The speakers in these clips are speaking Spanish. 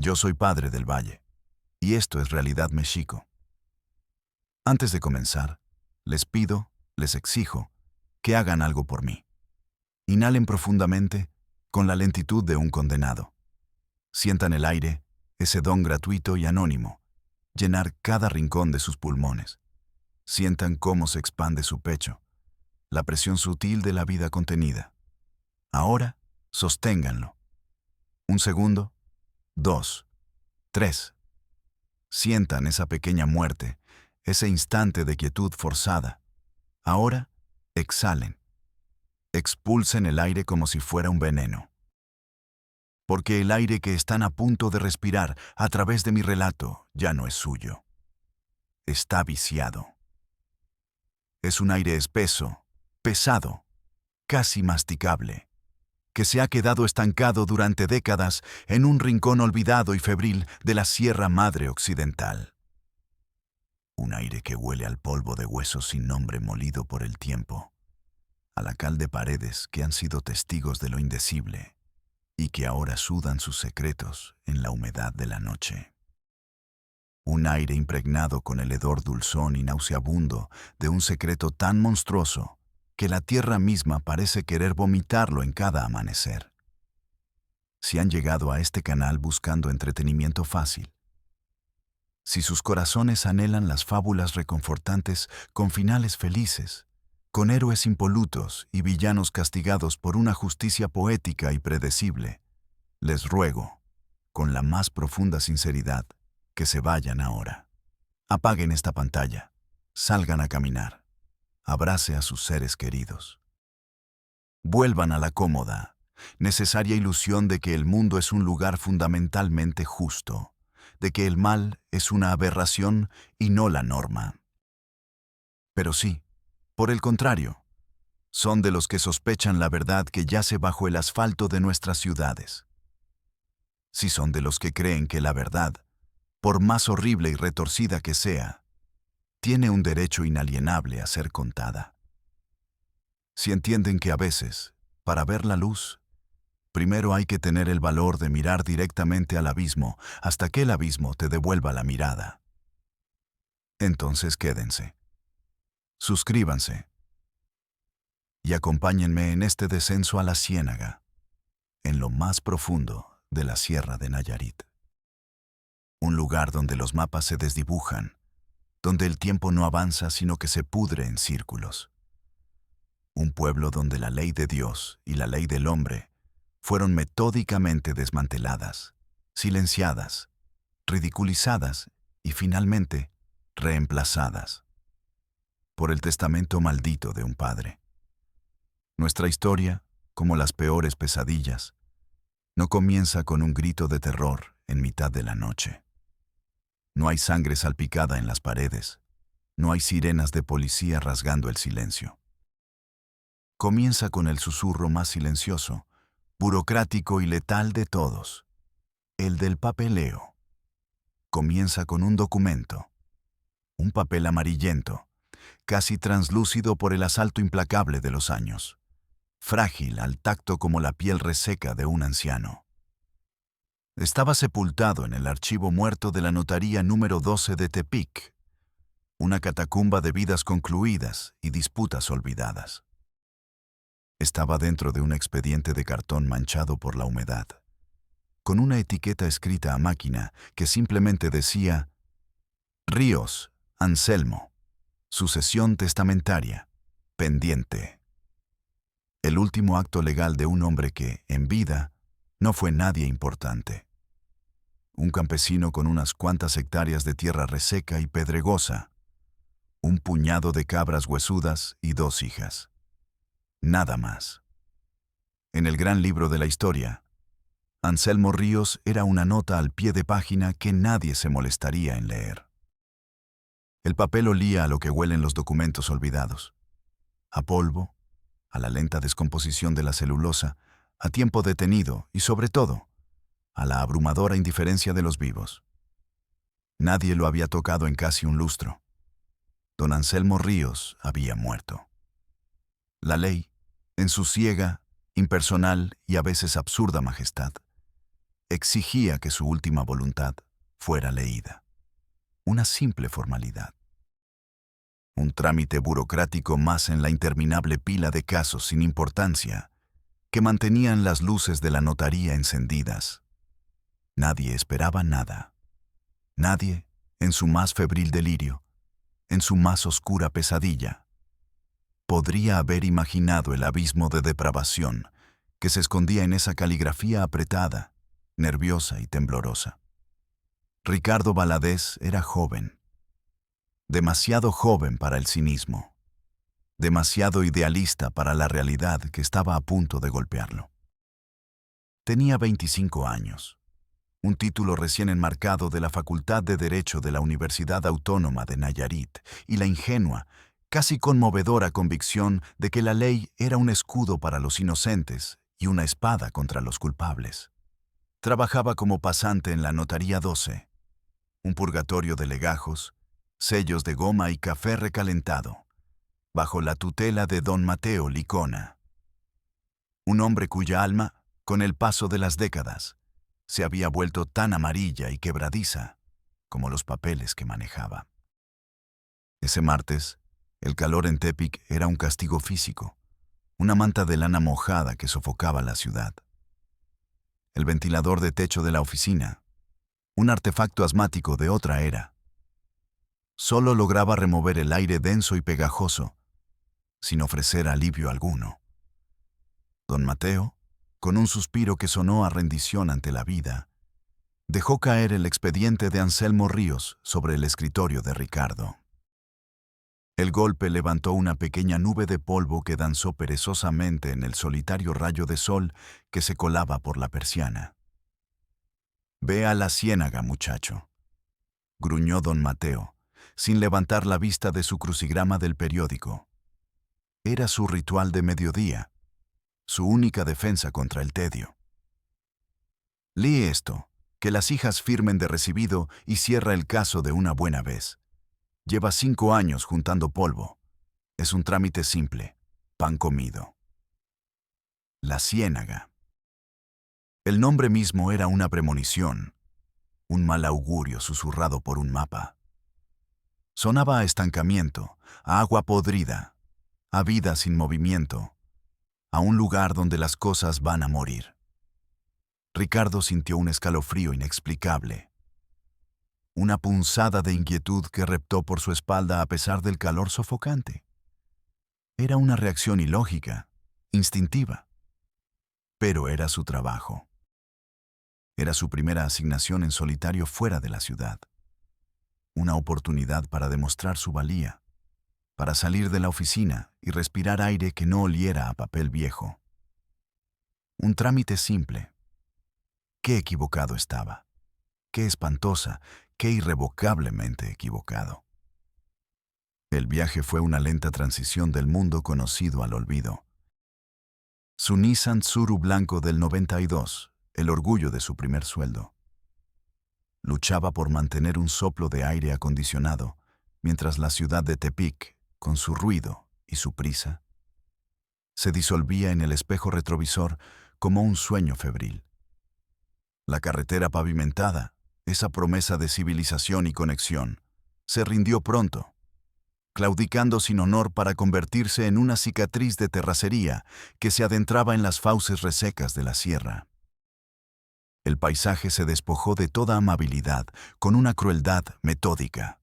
Yo soy padre del Valle, y esto es Realidad Mexico. Antes de comenzar, les pido, les exijo, que hagan algo por mí. Inhalen profundamente, con la lentitud de un condenado. Sientan el aire, ese don gratuito y anónimo, llenar cada rincón de sus pulmones. Sientan cómo se expande su pecho, la presión sutil de la vida contenida. Ahora, sosténganlo. 1 segundo, 2, 3. Sientan esa pequeña muerte, ese instante de quietud forzada. Ahora, exhalen. Expulsen el aire como si fuera un veneno. Porque el aire que están a punto de respirar a través de mi relato ya no es suyo. Está viciado. Es un aire espeso, pesado, casi masticable, que se ha quedado estancado durante décadas en un rincón olvidado y febril de la Sierra Madre Occidental. Un aire que huele al polvo de huesos sin nombre molido por el tiempo, a la cal de paredes que han sido testigos de lo indecible y que ahora sudan sus secretos en la humedad de la noche. Un aire impregnado con el hedor dulzón y nauseabundo de un secreto tan monstruoso que la tierra misma parece querer vomitarlo en cada amanecer. Si han llegado a este canal buscando entretenimiento fácil, si sus corazones anhelan las fábulas reconfortantes con finales felices, con héroes impolutos y villanos castigados por una justicia poética y predecible, les ruego, con la más profunda sinceridad, que se vayan ahora. Apaguen esta pantalla, salgan a caminar, abrace a sus seres queridos. Vuelvan a la cómoda, necesaria ilusión de que el mundo es un lugar fundamentalmente justo, de que el mal es una aberración y no la norma. Pero sí, por el contrario, son de los que sospechan la verdad que yace bajo el asfalto de nuestras ciudades. Si son de los que creen que la verdad, por más horrible y retorcida que sea, tiene un derecho inalienable a ser contada. Si entienden que a veces, para ver la luz, primero hay que tener el valor de mirar directamente al abismo hasta que el abismo te devuelva la mirada. Entonces quédense. Suscríbanse. Y acompáñenme en este descenso a la ciénaga, en lo más profundo de la Sierra de Nayarit. Un lugar donde los mapas se desdibujan, donde el tiempo no avanza sino que se pudre en círculos. Un pueblo donde la ley de Dios y la ley del hombre fueron metódicamente desmanteladas, silenciadas, ridiculizadas y finalmente reemplazadas por el testamento maldito de un padre. Nuestra historia, como las peores pesadillas, no comienza con un grito de terror en mitad de la noche. No hay sangre salpicada en las paredes, no hay sirenas de policía rasgando el silencio. Comienza con el susurro más silencioso, burocrático y letal de todos, el del papeleo. Comienza con un documento, un papel amarillento, casi translúcido por el asalto implacable de los años, frágil al tacto como la piel reseca de un anciano. Estaba sepultado en el archivo muerto de la notaría número 12 de Tepic, una catacumba de vidas concluidas y disputas olvidadas. Estaba dentro de un expediente de cartón manchado por la humedad, con una etiqueta escrita a máquina que simplemente decía Ríos, Anselmo, sucesión testamentaria, pendiente. El último acto legal de un hombre que, en vida, no fue nadie importante. Un campesino con unas cuantas hectáreas de tierra reseca y pedregosa, un puñado de cabras huesudas y 2 hijas. Nada más. En el gran libro de la historia, Anselmo Ríos era una nota al pie de página que nadie se molestaría en leer. El papel olía a lo que huelen los documentos olvidados, a polvo, a la lenta descomposición de la celulosa, a tiempo detenido y, sobre todo, a la abrumadora indiferencia de los vivos. Nadie lo había tocado en casi un lustro. Don Anselmo Ríos había muerto. La ley, en su ciega, impersonal y a veces absurda majestad, exigía que su última voluntad fuera leída. Una simple formalidad. Un trámite burocrático más en la interminable pila de casos sin importancia que mantenían las luces de la notaría encendidas. Nadie esperaba nada. Nadie, en su más febril delirio, en su más oscura pesadilla, podría haber imaginado el abismo de depravación que se escondía en esa caligrafía apretada, nerviosa y temblorosa. Ricardo Valadez era joven, demasiado joven para el cinismo, demasiado idealista para la realidad que estaba a punto de golpearlo. Tenía 25 años, un título recién enmarcado de la Facultad de Derecho de la Universidad Autónoma de Nayarit y la ingenua, casi conmovedora convicción de que la ley era un escudo para los inocentes y una espada contra los culpables. Trabajaba como pasante en la Notaría 12, un purgatorio de legajos, sellos de goma y café recalentado, bajo la tutela de don Mateo Licona. Un hombre cuya alma, con el paso de las décadas, se había vuelto tan amarilla y quebradiza como los papeles que manejaba. Ese martes, el calor en Tepic era un castigo físico, una manta de lana mojada que sofocaba la ciudad. El ventilador de techo de la oficina, un artefacto asmático de otra era, solo lograba remover el aire denso y pegajoso, sin ofrecer alivio alguno. Don Mateo, con un suspiro que sonó a rendición ante la vida, dejó caer el expediente de Anselmo Ríos sobre el escritorio de Ricardo. El golpe levantó una pequeña nube de polvo que danzó perezosamente en el solitario rayo de sol que se colaba por la persiana. «Ve a la ciénaga, muchacho», gruñó don Mateo, sin levantar la vista de su crucigrama del periódico. Era su ritual de mediodía, su única defensa contra el tedio. «Lee esto, que las hijas firmen de recibido y cierra el caso de una buena vez. Lleva 5 años juntando polvo. Es un trámite simple, pan comido». La ciénaga. El nombre mismo era una premonición, un mal augurio susurrado por un mapa. Sonaba a estancamiento, a agua podrida, a vida sin movimiento, a un lugar donde las cosas van a morir. Ricardo sintió un escalofrío inexplicable, una punzada de inquietud que reptó por su espalda a pesar del calor sofocante. Era una reacción ilógica, instintiva, pero era su trabajo. Era su primera asignación en solitario fuera de la ciudad. Una oportunidad para demostrar su valía, para salir de la oficina y respirar aire que no oliera a papel viejo. Un trámite simple. Qué equivocado estaba. Qué espantosa, qué irrevocablemente equivocado. El viaje fue una lenta transición del mundo conocido al olvido. Su Nissan Tsuru blanco del 92, el orgullo de su primer sueldo. Luchaba por mantener un soplo de aire acondicionado, mientras la ciudad de Tepic, con su ruido y su prisa, se disolvía en el espejo retrovisor como un sueño febril. La carretera pavimentada, esa promesa de civilización y conexión, se rindió pronto, claudicando sin honor para convertirse en una cicatriz de terracería que se adentraba en las fauces resecas de la sierra. El paisaje se despojó de toda amabilidad con una crueldad metódica.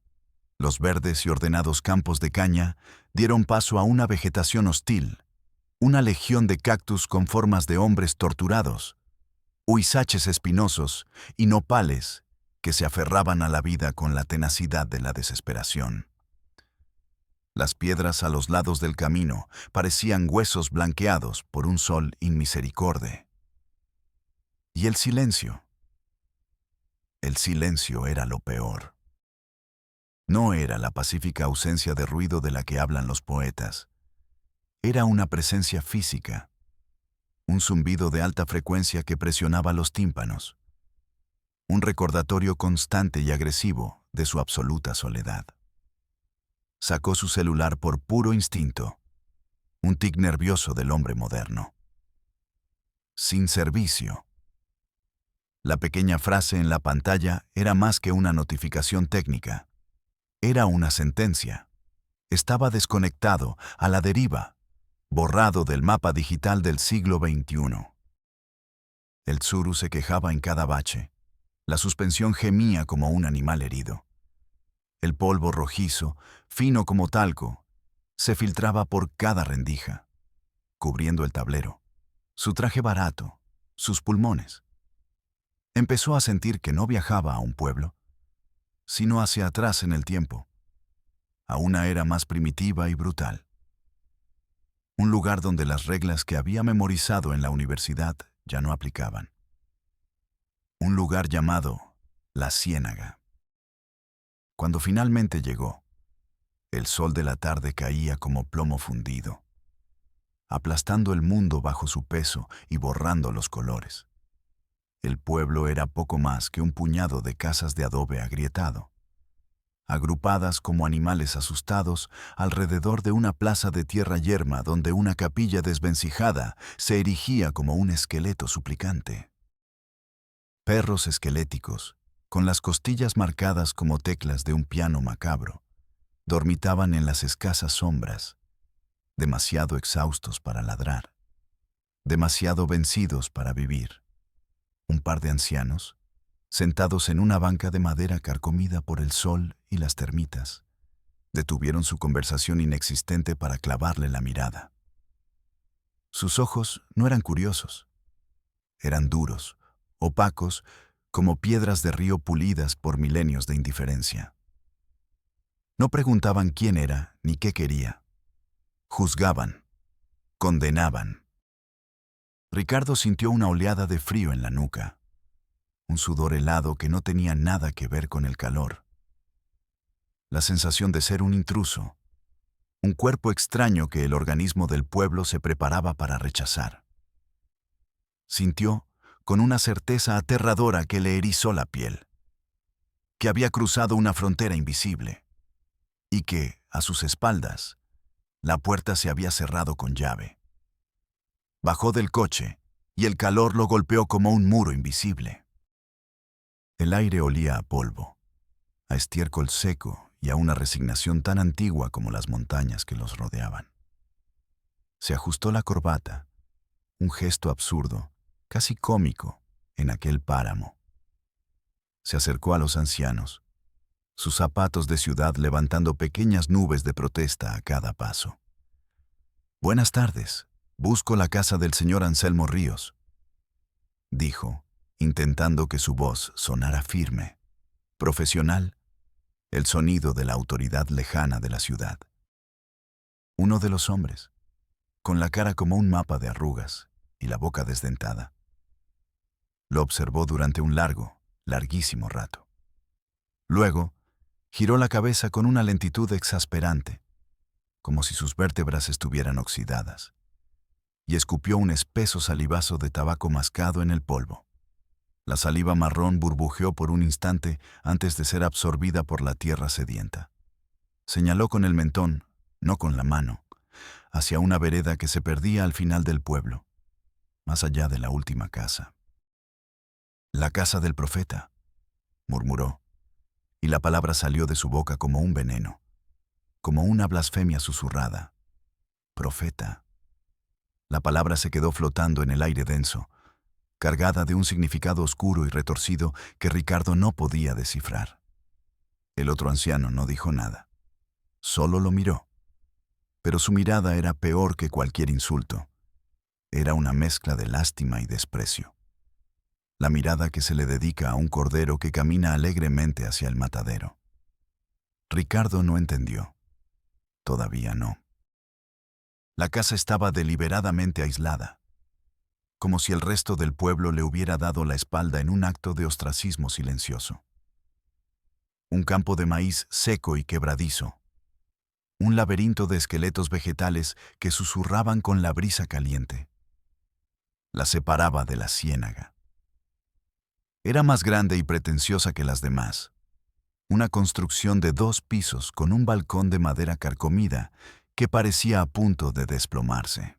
Los verdes y ordenados campos de caña dieron paso a una vegetación hostil, una legión de cactus con formas de hombres torturados, huizaches espinosos y nopales que se aferraban a la vida con la tenacidad de la desesperación. Las piedras a los lados del camino parecían huesos blanqueados por un sol inmisericorde. Y el silencio. El silencio era lo peor. No era la pacífica ausencia de ruido de la que hablan los poetas. Era una presencia física, un zumbido de alta frecuencia que presionaba los tímpanos, un recordatorio constante y agresivo de su absoluta soledad. Sacó su celular por puro instinto, un tic nervioso del hombre moderno. Sin servicio. La pequeña frase en la pantalla era más que una notificación técnica. Era una sentencia. Estaba desconectado, a la deriva, borrado del mapa digital del siglo XXI. El Tsuru se quejaba en cada bache. La suspensión gemía como un animal herido. El polvo rojizo, fino como talco, se filtraba por cada rendija, cubriendo el tablero, su traje barato, sus pulmones. Empezó a sentir que no viajaba a un pueblo, sino hacia atrás en el tiempo, a una era más primitiva y brutal. Un lugar donde las reglas que había memorizado en la universidad ya no aplicaban. Un lugar llamado La Ciénaga. Cuando finalmente llegó, el sol de la tarde caía como plomo fundido, aplastando el mundo bajo su peso y borrando los colores. El pueblo era poco más que un puñado de casas de adobe agrietado, agrupadas como animales asustados alrededor de una plaza de tierra yerma donde una capilla desvencijada se erigía como un esqueleto suplicante. Perros esqueléticos, con las costillas marcadas como teclas de un piano macabro, dormitaban en las escasas sombras, demasiado exhaustos para ladrar, demasiado vencidos para vivir. Un par de ancianos, sentados en una banca de madera carcomida por el sol y las termitas, detuvieron su conversación inexistente para clavarle la mirada. Sus ojos no eran curiosos, eran duros, opacos, como piedras de río pulidas por milenios de indiferencia. No preguntaban quién era ni qué quería. Juzgaban, condenaban. Ricardo sintió una oleada de frío en la nuca, un sudor helado que no tenía nada que ver con el calor. La sensación de ser un intruso, un cuerpo extraño que el organismo del pueblo se preparaba para rechazar. Sintió, con una certeza aterradora que le erizó la piel, que había cruzado una frontera invisible y que, a sus espaldas, la puerta se había cerrado con llave. Bajó del coche y el calor lo golpeó como un muro invisible. El aire olía a polvo, a estiércol seco y a una resignación tan antigua como las montañas que los rodeaban. Se ajustó la corbata, un gesto absurdo, casi cómico, en aquel páramo. Se acercó a los ancianos, sus zapatos de ciudad levantando pequeñas nubes de protesta a cada paso. «Buenas tardes, busco la casa del señor Anselmo Ríos», dijo, intentando que su voz sonara firme, profesional, el sonido de la autoridad lejana de la ciudad. Uno de los hombres, con la cara como un mapa de arrugas y la boca desdentada. Lo observó durante un larguísimo rato. Luego, giró la cabeza con una lentitud exasperante, como si sus vértebras estuvieran oxidadas, y escupió un espeso salivazo de tabaco mascado en el polvo. La saliva marrón burbujeó por un instante antes de ser absorbida por la tierra sedienta. Señaló con el mentón, no con la mano, hacia una vereda que se perdía al final del pueblo, más allá de la última casa. «La casa del profeta», murmuró, y la palabra salió de su boca como un veneno, como una blasfemia susurrada. «Profeta». La palabra se quedó flotando en el aire denso, cargada de un significado oscuro y retorcido que Ricardo no podía descifrar. El otro anciano no dijo nada, solo lo miró, pero su mirada era peor que cualquier insulto. Era una mezcla de lástima y desprecio. La mirada que se le dedica a un cordero que camina alegremente hacia el matadero. Ricardo no entendió. Todavía no. La casa estaba deliberadamente aislada, como si el resto del pueblo le hubiera dado la espalda en un acto de ostracismo silencioso. Un campo de maíz seco y quebradizo. Un laberinto de esqueletos vegetales que susurraban con la brisa caliente. La separaba de la ciénaga. Era más grande y pretenciosa que las demás. Una construcción de 2 pisos con un balcón de madera carcomida que parecía a punto de desplomarse.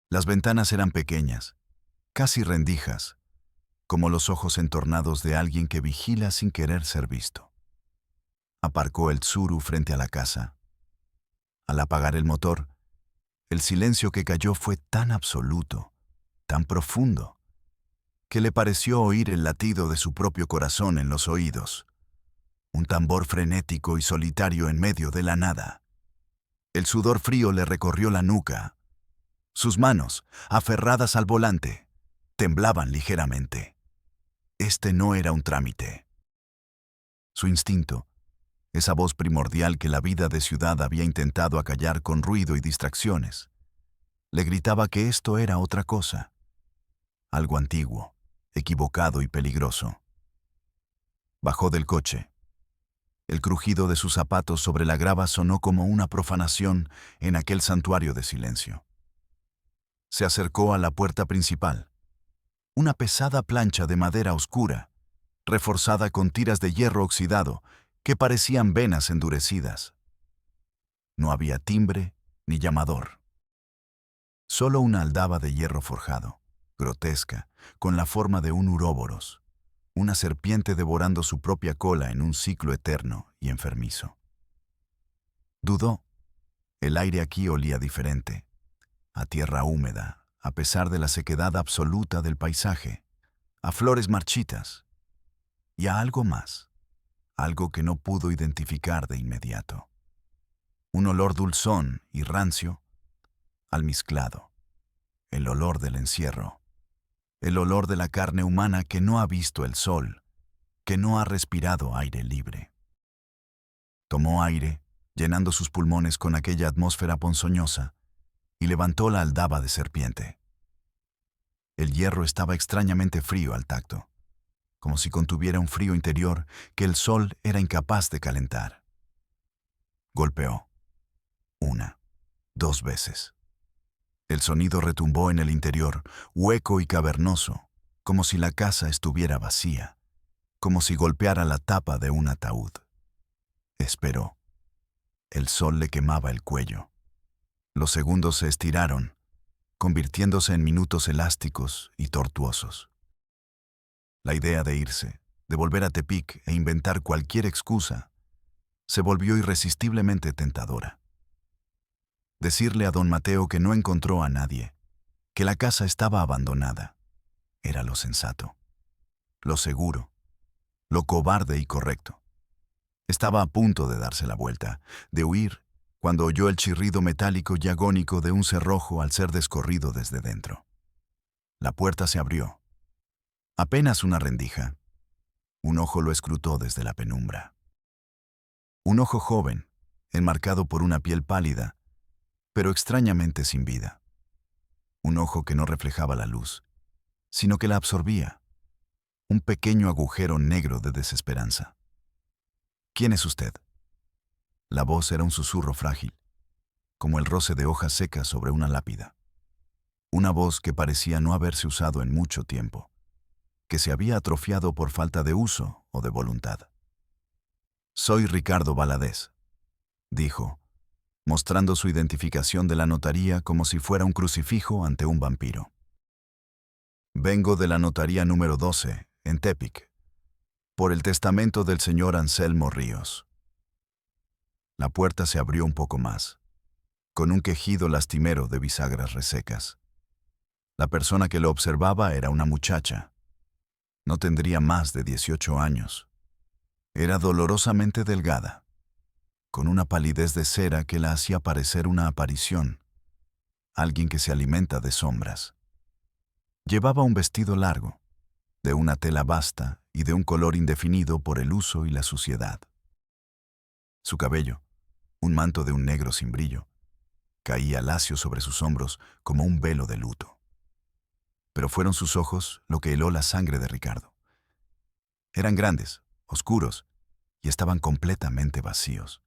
Las ventanas eran pequeñas, casi rendijas, como los ojos entornados de alguien que vigila sin querer ser visto. Aparcó el Tsuru frente a la casa. Al apagar el motor, el silencio que cayó fue tan absoluto, tan profundo, que le pareció oír el latido de su propio corazón en los oídos, un tambor frenético y solitario en medio de la nada. El sudor frío le recorrió la nuca. Sus manos, aferradas al volante, temblaban ligeramente. Este no era un trámite. Su instinto, esa voz primordial que la vida de ciudad había intentado acallar con ruido y distracciones, le gritaba que esto era otra cosa, algo antiguo, equivocado y peligroso. Bajó del coche. El crujido de sus zapatos sobre la grava sonó como una profanación en aquel santuario de silencio. Se acercó a la puerta principal, una pesada plancha de madera oscura, reforzada con tiras de hierro oxidado que parecían venas endurecidas. No había timbre ni llamador. Solo una aldaba de hierro forjado, grotesca, con la forma de un uróboros, una serpiente devorando su propia cola en un ciclo eterno y enfermizo. Dudó. El aire aquí olía diferente, a tierra húmeda, a pesar de la sequedad absoluta del paisaje, a flores marchitas y a algo más, algo que no pudo identificar de inmediato. Un olor dulzón y rancio, almizclado, el olor del encierro, el olor de la carne humana que no ha visto el sol, que no ha respirado aire libre. Tomó aire, llenando sus pulmones con aquella atmósfera ponzoñosa, y levantó la aldaba de serpiente. El hierro estaba extrañamente frío al tacto, como si contuviera un frío interior que el sol era incapaz de calentar. Golpeó. 1, 2 veces. El sonido retumbó en el interior, hueco y cavernoso, como si la casa estuviera vacía, como si golpeara la tapa de un ataúd. Esperó. El sol le quemaba el cuello. Los segundos se estiraron, convirtiéndose en minutos elásticos y tortuosos. La idea de irse, de volver a Tepic e inventar cualquier excusa, se volvió irresistiblemente tentadora. Decirle a don Mateo que no encontró a nadie, que la casa estaba abandonada, era lo sensato, lo seguro, lo cobarde y correcto. Estaba a punto de darse la vuelta, de huir, cuando oyó el chirrido metálico y agónico de un cerrojo al ser descorrido desde dentro. La puerta se abrió. Apenas una rendija. Un ojo lo escrutó desde la penumbra. Un ojo joven, enmarcado por una piel pálida, pero extrañamente sin vida. Un ojo que no reflejaba la luz, sino que la absorbía. Un pequeño agujero negro de desesperanza. ¿Quién es usted? La voz era un susurro frágil, como el roce de hojas secas sobre una lápida. Una voz que parecía no haberse usado en mucho tiempo, que se había atrofiado por falta de uso o de voluntad. Soy Ricardo Valadez, dijo, mostrando su identificación de la notaría como si fuera un crucifijo ante un vampiro. Vengo de la notaría número 12, en Tepic, por el testamento del señor Anselmo Ríos. La puerta se abrió un poco más, con un quejido lastimero de bisagras resecas. La persona que lo observaba era una muchacha. No tendría más de 18 años. Era dolorosamente delgada, con una palidez de cera que la hacía parecer una aparición, alguien que se alimenta de sombras. Llevaba un vestido largo, de una tela vasta y de un color indefinido por el uso y la suciedad. Su cabello, un manto de un negro sin brillo, caía lacio sobre sus hombros como un velo de luto. Pero fueron sus ojos lo que heló la sangre de Ricardo. Eran grandes, oscuros, y estaban completamente vacíos.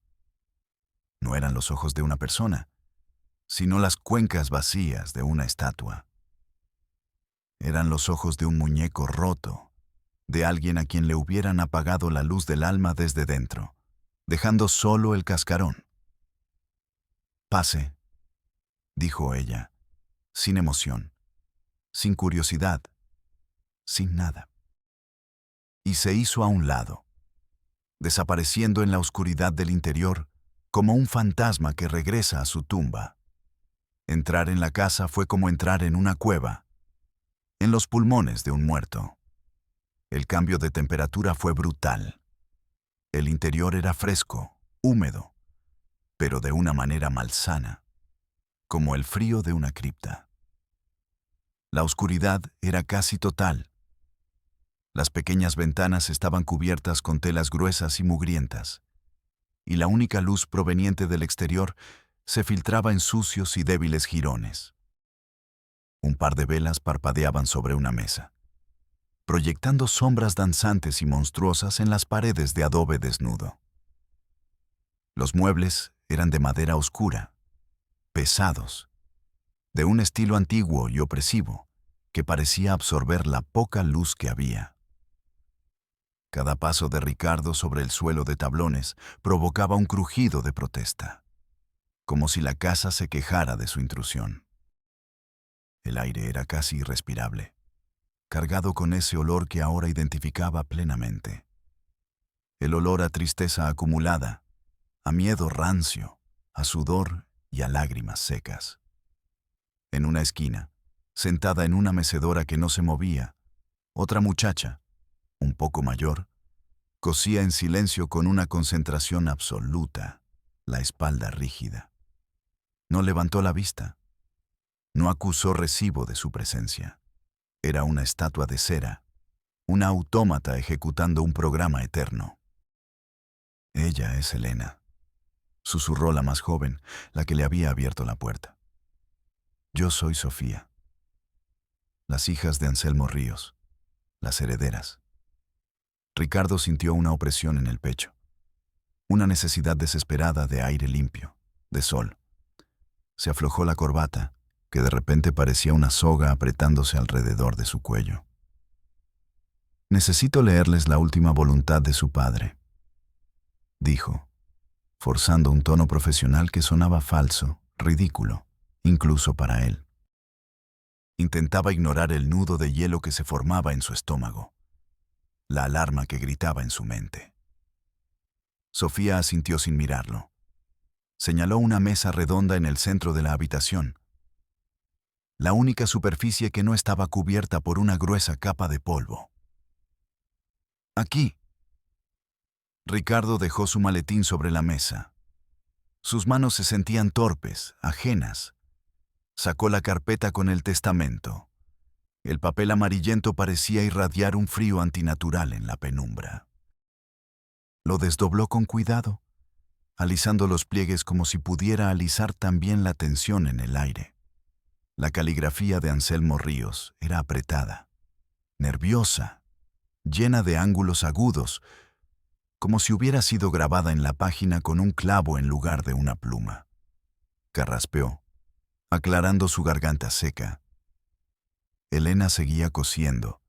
No eran los ojos de una persona, sino las cuencas vacías de una estatua. Eran los ojos de un muñeco roto, de alguien a quien le hubieran apagado la luz del alma desde dentro, dejando solo el cascarón. «Pase», dijo ella, sin emoción, sin curiosidad, sin nada. y se hizo a un lado, desapareciendo en la oscuridad del interior como un fantasma que regresa a su tumba. Entrar en la casa fue como entrar en una cueva, en los pulmones de un muerto. El cambio de temperatura fue brutal. El interior era fresco, húmedo, pero de una manera malsana, como el frío de una cripta. La oscuridad era casi total. Las pequeñas ventanas estaban cubiertas con telas gruesas y mugrientas, y la única luz proveniente del exterior se filtraba en sucios y débiles jirones. Un par de velas parpadeaban sobre una mesa, proyectando sombras danzantes y monstruosas en las paredes de adobe desnudo. Los muebles eran de madera oscura, pesados, de un estilo antiguo y opresivo que parecía absorber la poca luz que había. Cada paso de Ricardo sobre el suelo de tablones provocaba un crujido de protesta, como si la casa se quejara de su intrusión. El aire era casi irrespirable, cargado con ese olor que ahora identificaba plenamente. El olor a tristeza acumulada, a miedo rancio, a sudor y a lágrimas secas. En una esquina, sentada en una mecedora que no se movía, otra muchacha, un poco mayor, cosía en silencio con una concentración absoluta, la espalda rígida. No levantó la vista. No acusó recibo de su presencia. Era una estatua de cera, una autómata ejecutando un programa eterno. Ella es Elena, susurró la más joven, la que le había abierto la puerta. Yo soy Sofía. Las hijas de Anselmo Ríos, las herederas. Ricardo sintió una opresión en el pecho, una necesidad desesperada de aire limpio, de sol. Se aflojó la corbata, que de repente parecía una soga apretándose alrededor de su cuello. Necesito leerles la última voluntad de su padre, dijo, forzando un tono profesional que sonaba falso, ridículo, incluso para él. Intentaba ignorar el nudo de hielo que se formaba en su estómago, la alarma que gritaba en su mente. Sofía asintió sin mirarlo. Señaló una mesa redonda en el centro de la habitación, la única superficie que no estaba cubierta por una gruesa capa de polvo. Aquí. Ricardo dejó su maletín sobre la mesa. Sus manos se sentían torpes, ajenas. Sacó la carpeta con el testamento. El papel amarillento parecía irradiar un frío antinatural en la penumbra. Lo desdobló con cuidado, alisando los pliegues como si pudiera alisar también la tensión en el aire. La caligrafía de Anselmo Ríos era apretada, nerviosa, llena de ángulos agudos, como si hubiera sido grabada en la página con un clavo en lugar de una pluma. Carraspeó, aclarando su garganta seca. Elena seguía cosiendo.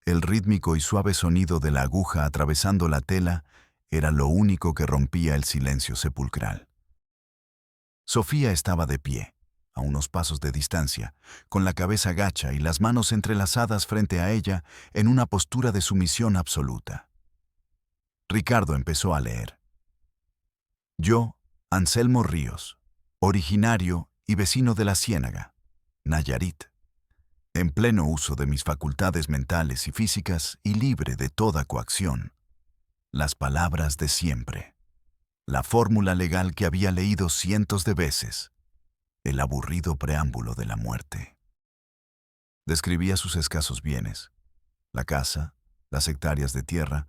El rítmico y suave sonido de la aguja atravesando la tela era lo único que rompía el silencio sepulcral. Sofía estaba de pie, a unos pasos de distancia, con la cabeza gacha y las manos entrelazadas frente a ella en una postura de sumisión absoluta. Ricardo empezó a leer. Yo, Anselmo Ríos, originario y vecino de la Ciénaga, Nayarit, en pleno uso de mis facultades mentales y físicas y libre de toda coacción. Las palabras de siempre. La fórmula legal que había leído cientos de veces. El aburrido preámbulo de la muerte. Describía sus escasos bienes. La casa, las hectáreas de tierra,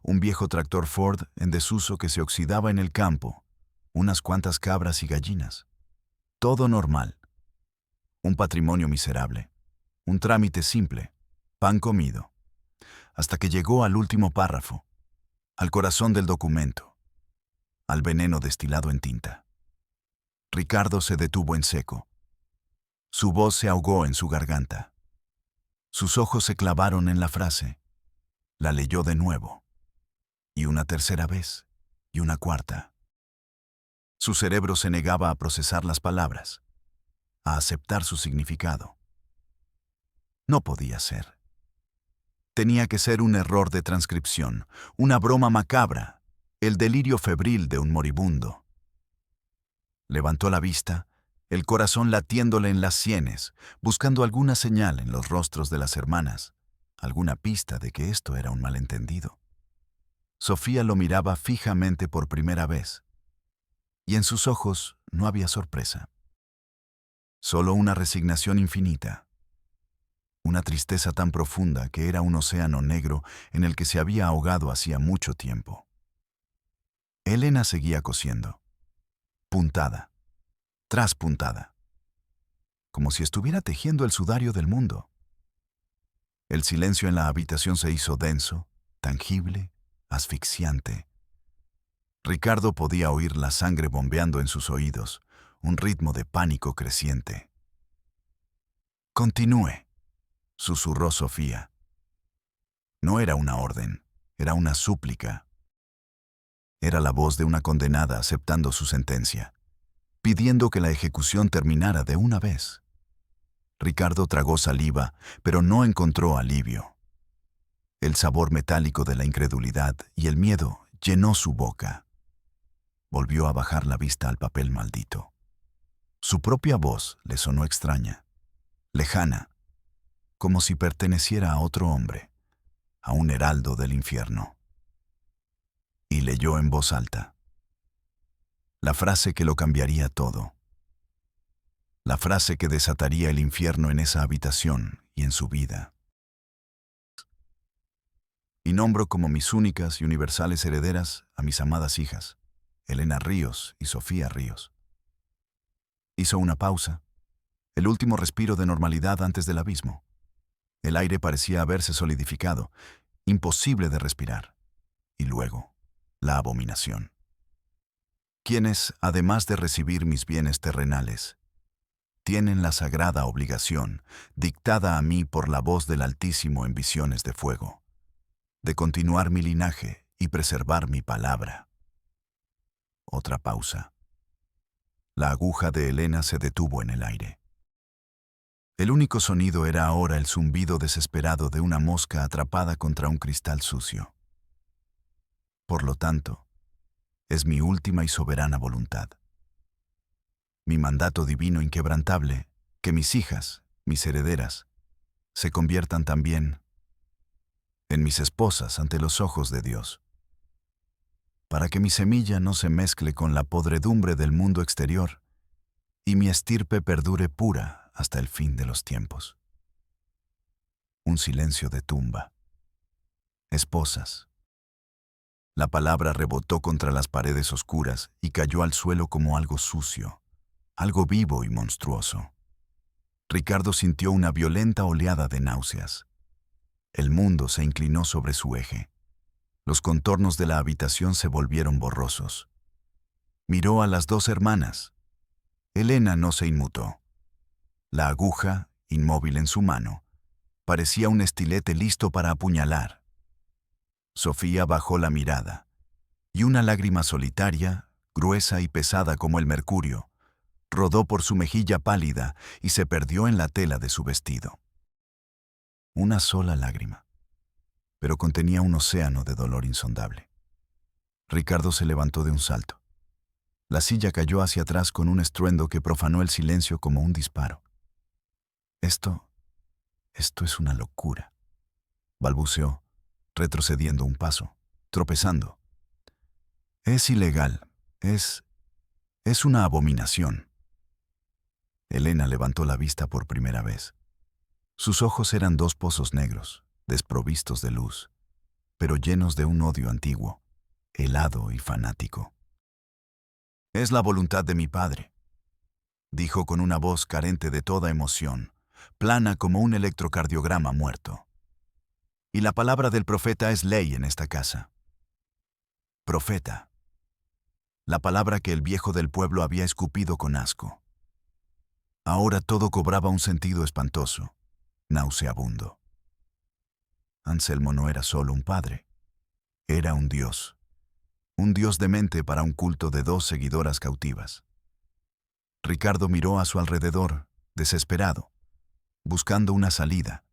un viejo tractor Ford en desuso que se oxidaba en el campo, unas cuantas cabras y gallinas. Todo normal. Un patrimonio miserable. Un trámite simple, pan comido, hasta que llegó al último párrafo, al corazón del documento, al veneno destilado en tinta. Ricardo se detuvo en seco. Su voz se ahogó en su garganta. Sus ojos se clavaron en la frase. La leyó de nuevo, y una tercera vez, y una cuarta. Su cerebro se negaba a procesar las palabras, a aceptar su significado. No podía ser. Tenía que ser un error de transcripción, una broma macabra, el delirio febril de un moribundo. Levantó la vista, el corazón latiéndole en las sienes, buscando alguna señal en los rostros de las hermanas, alguna pista de que esto era un malentendido. Sofía lo miraba fijamente por primera vez, y en sus ojos no había sorpresa. Solo una resignación infinita, una tristeza tan profunda que era un océano negro en el que se había ahogado hacía mucho tiempo. Elena seguía cosiendo, puntada, tras puntada, como si estuviera tejiendo el sudario del mundo. El silencio en la habitación se hizo denso, tangible, asfixiante. Ricardo podía oír la sangre bombeando en sus oídos, un ritmo de pánico creciente. «Continúe», susurró Sofía. No era una orden, era una súplica. Era la voz de una condenada aceptando su sentencia, pidiendo que la ejecución terminara de una vez. Ricardo tragó saliva, pero no encontró alivio. El sabor metálico de la incredulidad y el miedo llenó su boca. Volvió a bajar la vista al papel maldito. Su propia voz le sonó extraña, lejana, como si perteneciera a otro hombre, a un heraldo del infierno. Y leyó en voz alta la frase que lo cambiaría todo. La frase que desataría el infierno en esa habitación y en su vida. Y nombro como mis únicas y universales herederas a mis amadas hijas, Elena Ríos y Sofía Ríos. Hizo una pausa, el último respiro de normalidad antes del abismo. El aire parecía haberse solidificado, imposible de respirar. Y luego, la abominación. Quienes, además de recibir mis bienes terrenales, tienen la sagrada obligación, dictada a mí por la voz del Altísimo en visiones de fuego, de continuar mi linaje y preservar mi palabra. Otra pausa. La aguja de Elena se detuvo en el aire. El único sonido era ahora el zumbido desesperado de una mosca atrapada contra un cristal sucio. Por lo tanto, es mi última y soberana voluntad. Mi mandato divino inquebrantable, que mis hijas, mis herederas, se conviertan también en mis esposas ante los ojos de Dios, para que mi semilla no se mezcle con la podredumbre del mundo exterior y mi estirpe perdure pura hasta el fin de los tiempos. Un silencio de tumba. Esposas. La palabra rebotó contra las paredes oscuras y cayó al suelo como algo sucio, algo vivo y monstruoso. Ricardo sintió una violenta oleada de náuseas. El mundo se inclinó sobre su eje. Los contornos de la habitación se volvieron borrosos. Miró a las dos hermanas. Elena no se inmutó. La aguja, inmóvil en su mano, parecía un estilete listo para apuñalar. Sofía bajó la mirada, y una lágrima solitaria, gruesa y pesada como el mercurio, rodó por su mejilla pálida y se perdió en la tela de su vestido. Una sola lágrima, pero contenía un océano de dolor insondable. Ricardo se levantó de un salto. La silla cayó hacia atrás con un estruendo que profanó el silencio como un disparo. Esto es una locura, balbuceó, retrocediendo un paso, tropezando. Es ilegal, es una abominación. Elena levantó la vista por primera vez. Sus ojos eran dos pozos negros, desprovistos de luz, pero llenos de un odio antiguo, helado y fanático. «Es la voluntad de mi padre», dijo con una voz carente de toda emoción, plana como un electrocardiograma muerto. «Y la palabra del profeta es ley en esta casa». Profeta. La palabra que el viejo del pueblo había escupido con asco. Ahora todo cobraba un sentido espantoso, nauseabundo. Anselmo no era solo un padre, era un dios demente para un culto de dos seguidoras cautivas. Ricardo miró a su alrededor, desesperado, buscando una salida,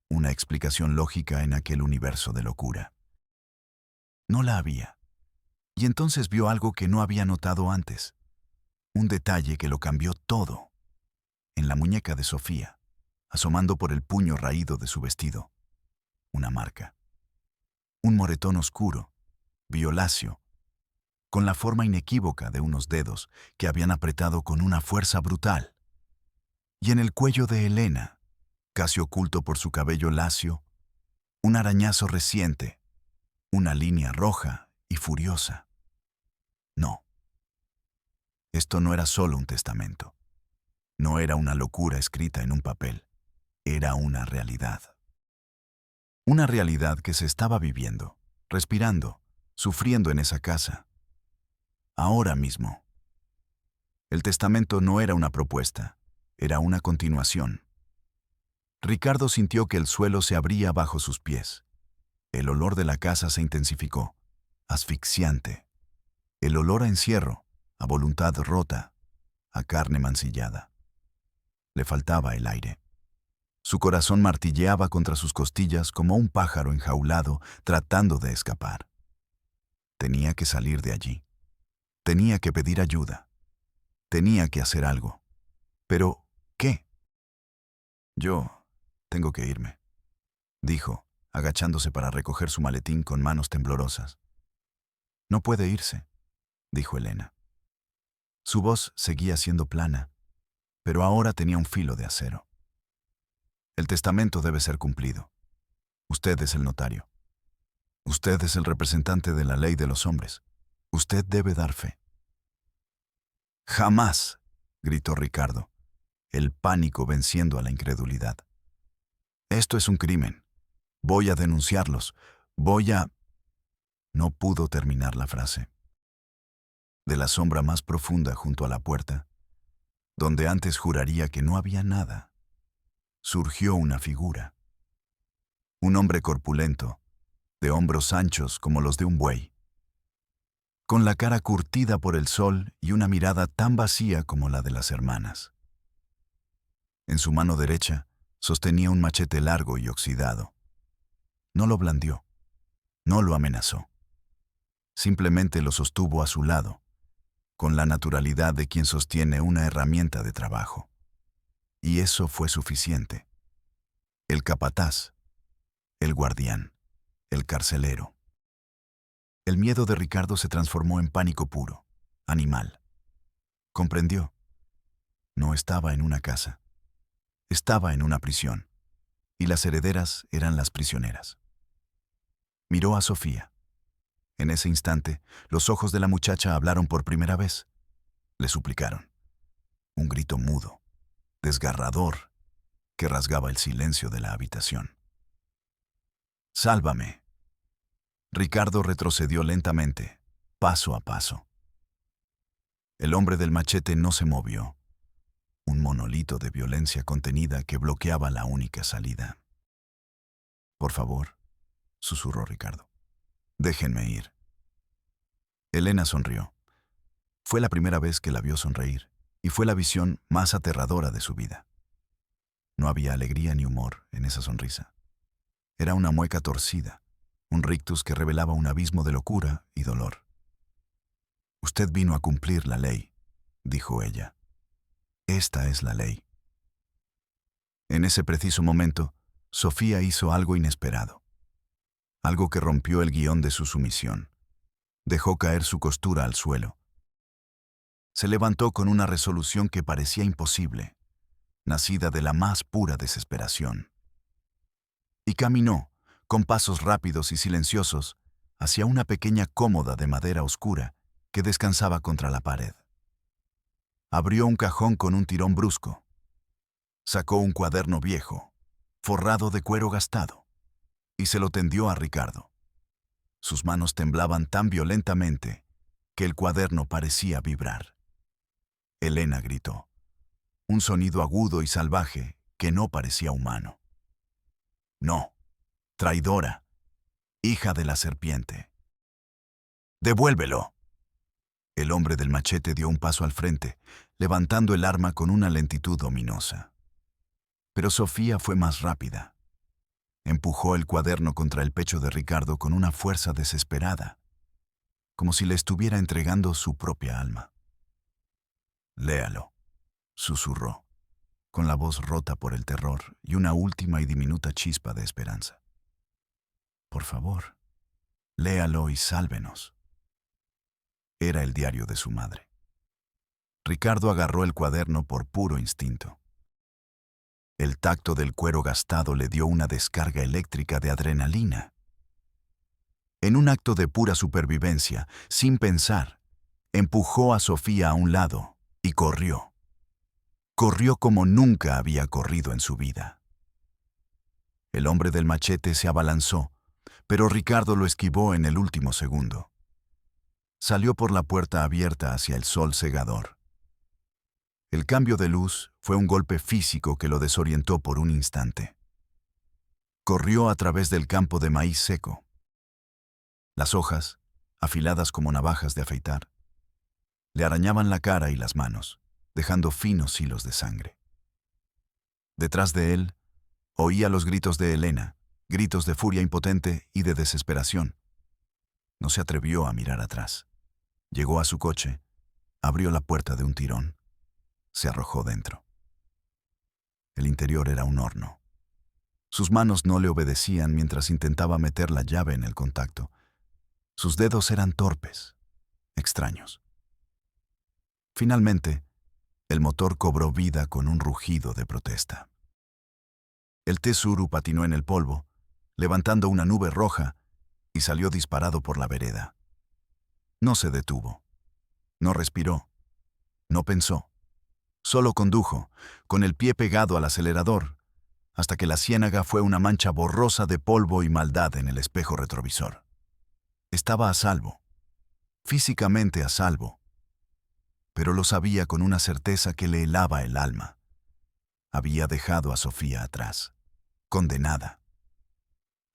una explicación lógica en aquel universo de locura. No la había. Y entonces vio algo que no había notado antes. Un detalle que lo cambió todo. En la muñeca de Sofía, asomando por el puño raído de su vestido, una marca. Un moretón oscuro, violáceo, con la forma inequívoca de unos dedos que habían apretado con una fuerza brutal. Y en el cuello de Elena, casi oculto por su cabello lacio, un arañazo reciente, una línea roja y furiosa. No. Esto no era solo un testamento. No era una locura escrita en un papel. Era una realidad. Una realidad que se estaba viviendo, respirando, sufriendo en esa casa. Ahora mismo. El testamento no era una propuesta, era una continuación. Ricardo sintió que el suelo se abría bajo sus pies. El olor de la casa se intensificó, asfixiante. El olor a encierro, a voluntad rota, a carne mancillada. Le faltaba el aire. Su corazón martilleaba contra sus costillas como un pájaro enjaulado tratando de escapar. Tenía que salir de allí. Tenía que pedir ayuda. Tenía que hacer algo. Pero, ¿qué? Yo tengo que irme, dijo, agachándose para recoger su maletín con manos temblorosas. No puede irse, dijo Elena. Su voz seguía siendo plana, pero ahora tenía un filo de acero. El testamento debe ser cumplido. Usted es el notario. Usted es el representante de la ley de los hombres. Usted debe dar fe. Jamás, gritó Ricardo, el pánico venciendo a la incredulidad. Esto es un crimen. Voy a denunciarlos. Voy a... No pudo terminar la frase. De la sombra más profunda junto a la puerta, donde antes juraría que no había nada, surgió una figura. Un hombre corpulento, de hombros anchos como los de un buey, con la cara curtida por el sol y una mirada tan vacía como la de las hermanas. En su mano derecha sostenía un machete largo y oxidado. No lo blandió, no lo amenazó. Simplemente lo sostuvo a su lado, con la naturalidad de quien sostiene una herramienta de trabajo. Y eso fue suficiente. El capataz, el guardián, el carcelero. El miedo de Ricardo se transformó en pánico puro, animal. Comprendió. No estaba en una casa. Estaba en una prisión, y las herederas eran las prisioneras. Miró a Sofía. En ese instante, los ojos de la muchacha hablaron por primera vez. Le suplicaron. Un grito mudo, desgarrador, que rasgaba el silencio de la habitación. ¡Sálvame! Ricardo retrocedió lentamente, paso a paso. El hombre del machete no se movió. Un monolito de violencia contenida que bloqueaba la única salida. Por favor, susurró Ricardo. Déjenme ir. Elena sonrió. Fue la primera vez que la vio sonreír, y fue la visión más aterradora de su vida. No había alegría ni humor en esa sonrisa. Era una mueca torcida, un rictus que revelaba un abismo de locura y dolor. Usted vino a cumplir la ley, dijo ella. Esta es la ley. En ese preciso momento, Sofía hizo algo inesperado. Algo que rompió el guión de su sumisión. Dejó caer su costura al suelo. Se levantó con una resolución que parecía imposible, nacida de la más pura desesperación. Y caminó, con pasos rápidos y silenciosos, hacia una pequeña cómoda de madera oscura que descansaba contra la pared. Abrió un cajón con un tirón brusco. Sacó un cuaderno viejo, forrado de cuero gastado, y se lo tendió a Ricardo. Sus manos temblaban tan violentamente que el cuaderno parecía vibrar. Elena gritó, un sonido agudo y salvaje que no parecía humano. No, traidora, hija de la serpiente. ¡Devuélvelo! El hombre del machete dio un paso al frente, levantando el arma con una lentitud ominosa. Pero Sofía fue más rápida. Empujó el cuaderno contra el pecho de Ricardo con una fuerza desesperada, como si le estuviera entregando su propia alma. «Léalo», susurró, con la voz rota por el terror y una última y diminuta chispa de esperanza. «Por favor, léalo y sálvenos». Era el diario de su madre. Ricardo agarró el cuaderno por puro instinto. El tacto del cuero gastado le dio una descarga eléctrica de adrenalina. En un acto de pura supervivencia, sin pensar, empujó a Sofía a un lado y corrió. Corrió como nunca había corrido en su vida. El hombre del machete se abalanzó, pero Ricardo lo esquivó en el último segundo. Salió por la puerta abierta hacia el sol cegador. El cambio de luz fue un golpe físico que lo desorientó por un instante. Corrió a través del campo de maíz seco. Las hojas, afiladas como navajas de afeitar, le arañaban la cara y las manos, dejando finos hilos de sangre. Detrás de él, oía los gritos de Elena, gritos de furia impotente y de desesperación. No se atrevió a mirar atrás. Llegó a su coche, abrió la puerta de un tirón, se arrojó dentro. El interior era un horno. Sus manos no le obedecían mientras intentaba meter la llave en el contacto. Sus dedos eran torpes, extraños. Finalmente, el motor cobró vida con un rugido de protesta. El Tsuru patinó en el polvo, levantando una nube roja, y salió disparado por la vereda. No se detuvo. No respiró. No pensó. Solo condujo, con el pie pegado al acelerador, hasta que la ciénaga fue una mancha borrosa de polvo y maldad en el espejo retrovisor. Estaba a salvo, físicamente a salvo, pero lo sabía con una certeza que le helaba el alma. Había dejado a Sofía atrás, condenada.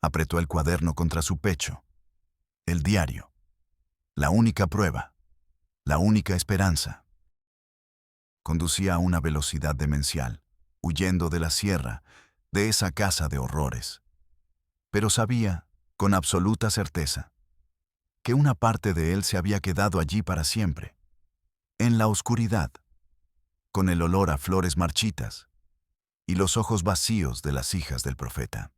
Apretó el cuaderno contra su pecho. El diario. La única prueba. La única esperanza. Conducía a una velocidad demencial, huyendo de la sierra, de esa casa de horrores. Pero sabía, con absoluta certeza, que una parte de él se había quedado allí para siempre, en la oscuridad, con el olor a flores marchitas y los ojos vacíos de las hijas del profeta.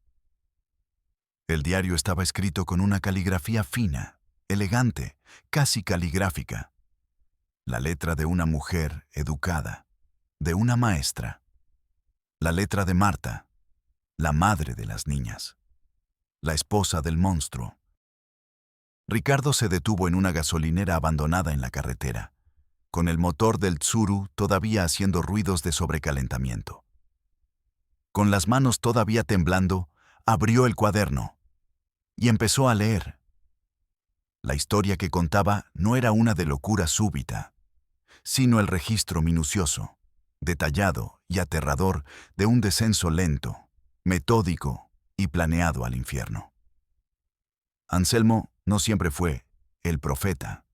El diario estaba escrito con una caligrafía fina, elegante, casi caligráfica. La letra de una mujer educada, de una maestra. La letra de Marta, la madre de las niñas. La esposa del monstruo. Ricardo se detuvo en una gasolinera abandonada en la carretera, con el motor del Tsuru todavía haciendo ruidos de sobrecalentamiento. Con las manos todavía temblando, abrió el cuaderno y empezó a leer. La historia que contaba no era una de locura súbita, sino el registro minucioso, detallado y aterrador de un descenso lento, metódico y planeado al infierno. Anselmo no siempre fue el profeta.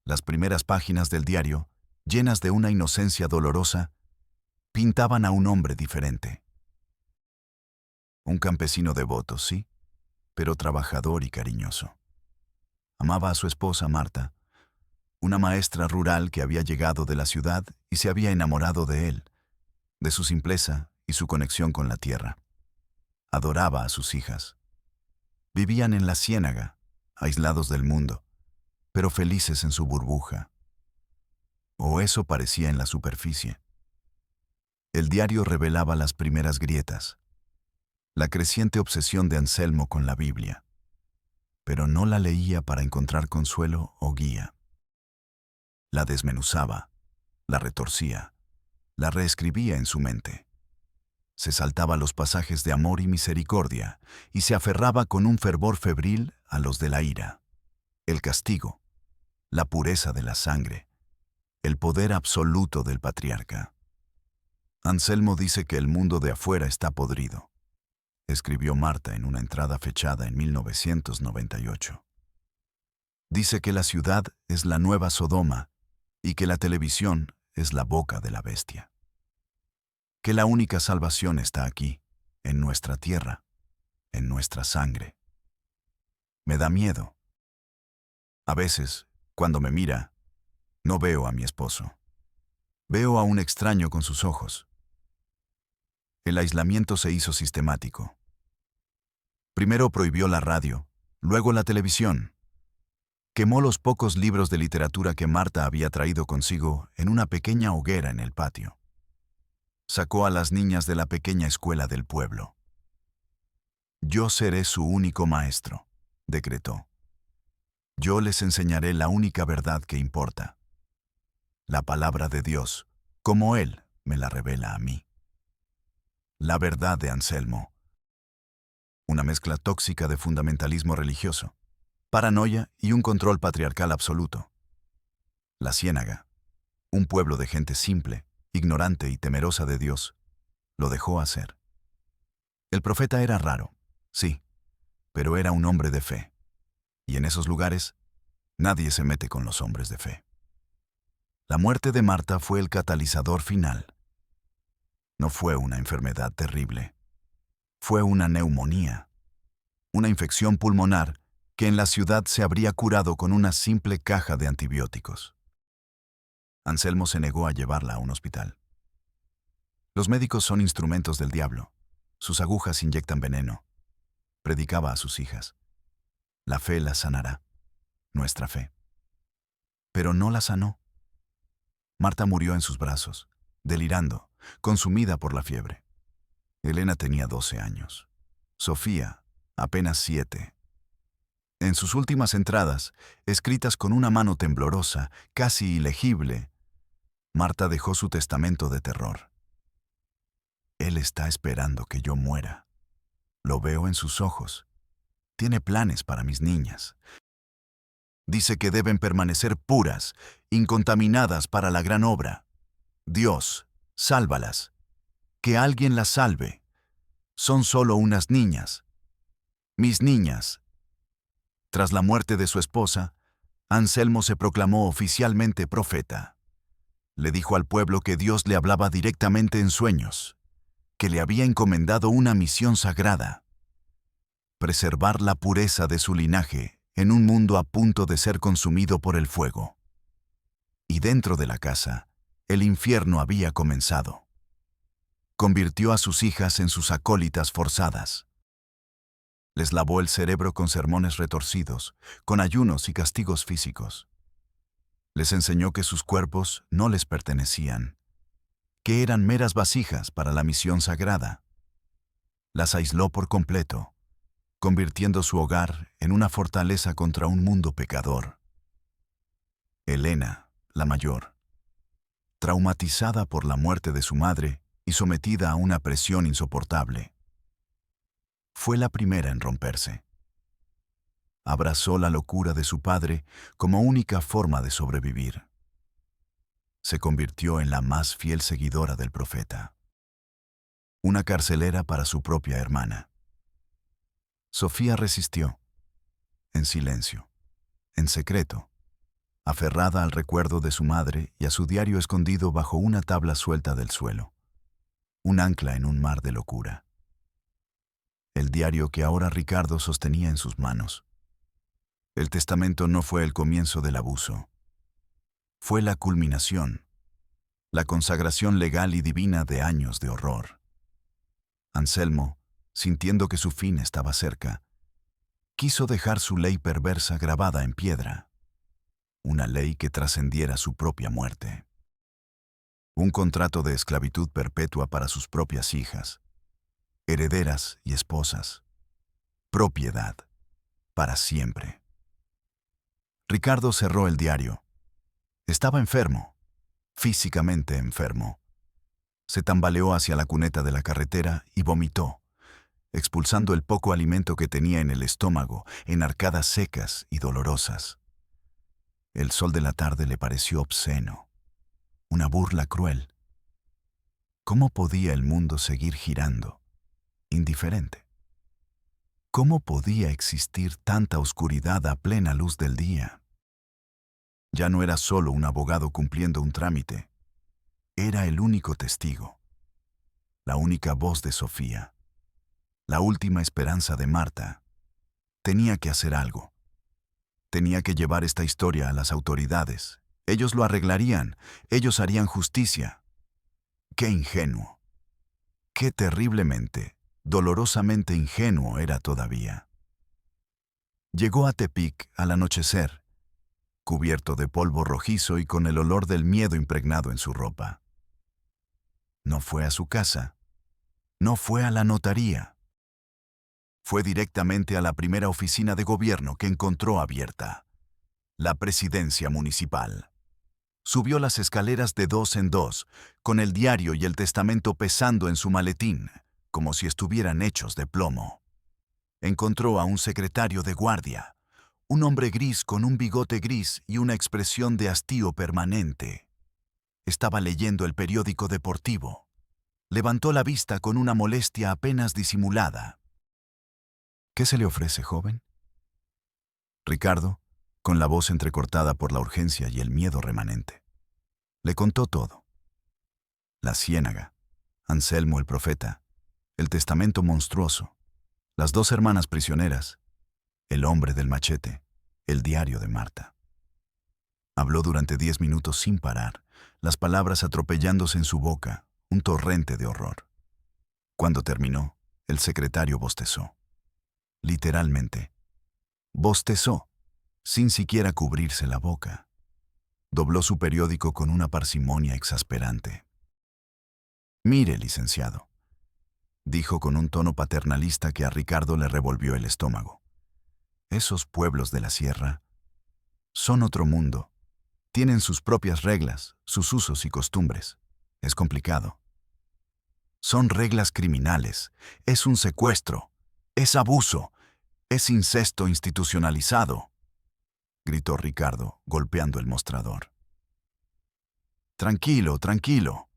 Las primeras páginas del diario, llenas de una inocencia dolorosa, pintaban a un hombre diferente. Un campesino devoto, sí, pero trabajador y cariñoso. Amaba a su esposa Marta, una maestra rural que había llegado de la ciudad y se había enamorado de él, de su simpleza y su conexión con la tierra. Adoraba a sus hijas. Vivían en la ciénaga, aislados del mundo, pero felices en su burbuja. O eso parecía en la superficie. El diario revelaba las primeras grietas, la creciente obsesión de Anselmo con la Biblia, pero no la leía para encontrar consuelo o guía. La desmenuzaba, la retorcía, la reescribía en su mente. Se saltaba los pasajes de amor y misericordia y se aferraba con un fervor febril a los de la ira, el castigo, la pureza de la sangre, el poder absoluto del patriarca. Anselmo dice que el mundo de afuera está podrido, escribió Marta en una entrada fechada en 1998. Dice que la ciudad es la nueva Sodoma y que la televisión es la boca de la bestia. Que la única salvación está aquí, en nuestra tierra, en nuestra sangre. Me da miedo. A veces, cuando me mira, no veo a mi esposo. Veo a un extraño con sus ojos. El aislamiento se hizo sistemático. Primero prohibió la radio, luego la televisión. Quemó los pocos libros de literatura que Marta había traído consigo en una pequeña hoguera en el patio. Sacó a las niñas de la pequeña escuela del pueblo. Yo seré su único maestro, decretó. Yo les enseñaré la única verdad que importa. La palabra de Dios, como Él me la revela a mí. La verdad de Anselmo. Una mezcla tóxica de fundamentalismo religioso, paranoia y un control patriarcal absoluto. La Ciénaga, un pueblo de gente simple, ignorante y temerosa de Dios, lo dejó hacer. El profeta era raro, sí, pero era un hombre de fe. Y en esos lugares, nadie se mete con los hombres de fe. La muerte de Marta fue el catalizador final. No fue una enfermedad terrible. Fue una neumonía, una infección pulmonar que en la ciudad se habría curado con una simple caja de antibióticos. Anselmo se negó a llevarla a un hospital. Los médicos son instrumentos del diablo. Sus agujas inyectan veneno. Predicaba a sus hijas. La fe la sanará. Nuestra fe. Pero no la sanó. Marta murió en sus brazos, delirando, consumida por la fiebre. Elena tenía 12 años. Sofía, apenas 7. En sus últimas entradas, escritas con una mano temblorosa, casi ilegible, Marta dejó su testamento de terror. Él está esperando que yo muera. Lo veo en sus ojos. Tiene planes para mis niñas. Dice que deben permanecer puras, incontaminadas para la gran obra. Dios, sálvalas. Que alguien las salve. Son solo unas niñas. Mis niñas. Tras la muerte de su esposa, Anselmo se proclamó oficialmente profeta. Le dijo al pueblo que Dios le hablaba directamente en sueños, que le había encomendado una misión sagrada: preservar la pureza de su linaje en un mundo a punto de ser consumido por el fuego. Y dentro de la casa, el infierno había comenzado. Convirtió a sus hijas en sus acólitas forzadas. Les lavó el cerebro con sermones retorcidos, con ayunos y castigos físicos. Les enseñó que sus cuerpos no les pertenecían, que eran meras vasijas para la misión sagrada. Las aisló por completo, convirtiendo su hogar en una fortaleza contra un mundo pecador. Elena, la mayor, traumatizada por la muerte de su madre y sometida a una presión insoportable, fue la primera en romperse. Abrazó la locura de su padre como única forma de sobrevivir. Se convirtió en la más fiel seguidora del profeta. Una carcelera para su propia hermana. Sofía resistió, en silencio, en secreto, aferrada al recuerdo de su madre y a su diario escondido bajo una tabla suelta del suelo. Un ancla en un mar de locura. El diario que ahora Ricardo sostenía en sus manos. El testamento no fue el comienzo del abuso. Fue la culminación, la consagración legal y divina de años de horror. Anselmo, sintiendo que su fin estaba cerca, quiso dejar su ley perversa grabada en piedra, una ley que trascendiera su propia muerte. Un contrato de esclavitud perpetua para sus propias hijas, herederas y esposas. Propiedad, para siempre. Ricardo cerró el diario. Estaba enfermo, físicamente enfermo. Se tambaleó hacia la cuneta de la carretera y vomitó, expulsando el poco alimento que tenía en el estómago en arcadas secas y dolorosas. El sol de la tarde le pareció obsceno, una burla cruel. ¿Cómo podía el mundo seguir girando, indiferente? ¿Cómo podía existir tanta oscuridad a plena luz del día? Ya no era solo un abogado cumpliendo un trámite. Era el único testigo, la única voz de Sofía, la última esperanza de Marta. Tenía que hacer algo. Tenía que llevar esta historia a las autoridades. Ellos lo arreglarían, ellos harían justicia. ¡Qué ingenuo! ¡Qué terriblemente, dolorosamente ingenuo era todavía! Llegó a Tepic al anochecer, cubierto de polvo rojizo y con el olor del miedo impregnado en su ropa. No fue a su casa, no fue a la notaría. Fue directamente a la primera oficina de gobierno que encontró abierta, la presidencia municipal. Subió las escaleras de dos en dos, con el diario y el testamento pesando en su maletín, como si estuvieran hechos de plomo. Encontró a un secretario de guardia, un hombre gris con un bigote gris y una expresión de hastío permanente. Estaba leyendo el periódico deportivo. Levantó la vista con una molestia apenas disimulada. ¿Qué se le ofrece, joven? Ricardo, con la voz entrecortada por la urgencia y el miedo remanente, le contó todo. La ciénaga, Anselmo el profeta, el testamento monstruoso, las dos hermanas prisioneras, el hombre del machete, el diario de Marta. Habló durante 10 minutos sin parar, las palabras atropellándose en su boca, un torrente de horror. Cuando terminó, el secretario bostezó. Literalmente, bostezó, sin siquiera cubrirse la boca. Dobló su periódico con una parsimonia exasperante. «Mire, licenciado», dijo con un tono paternalista que a Ricardo le revolvió el estómago. «Esos pueblos de la sierra son otro mundo. Tienen sus propias reglas, sus usos y costumbres. Es complicado. Son reglas criminales, es un secuestro, es abuso, es incesto institucionalizado», gritó Ricardo, golpeando el mostrador. «Tranquilo, tranquilo»,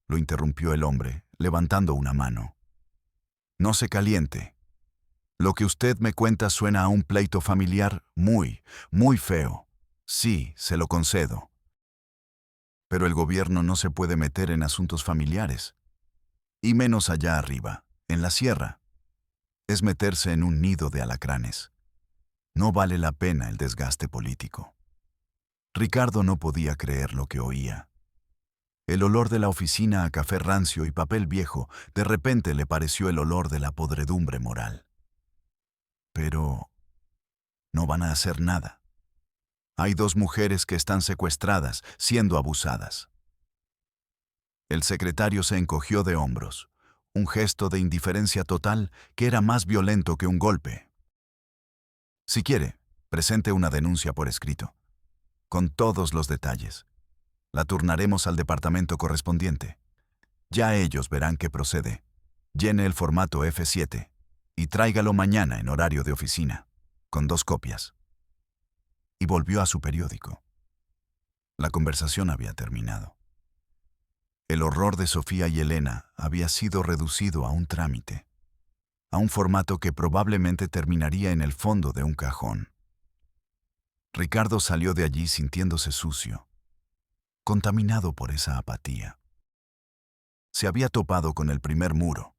lo interrumpió el hombre, levantando una mano. «No se caliente. Lo que usted me cuenta suena a un pleito familiar muy, muy feo. Sí, se lo concedo. Pero el gobierno no se puede meter en asuntos familiares. Y menos allá arriba, en la sierra. Es meterse en un nido de alacranes. No vale la pena el desgaste político». Ricardo no podía creer lo que oía. El olor de la oficina a café rancio y papel viejo de repente le pareció el olor de la podredumbre moral. Pero no van a hacer nada. Hay 2 mujeres que están secuestradas, siendo abusadas. El secretario se encogió de hombros, un gesto de indiferencia total que era más violento que un golpe. «Si quiere, presente una denuncia por escrito, con todos los detalles. La turnaremos al departamento correspondiente. Ya ellos verán qué procede. Llene el formato F7 y tráigalo mañana en horario de oficina, con 2 copias». Y volvió a su periódico. La conversación había terminado. El horror de Sofía y Elena había sido reducido a un trámite, a un formato que probablemente terminaría en el fondo de un cajón. Ricardo salió de allí sintiéndose sucio, contaminado por esa apatía. Se había topado con el primer muro,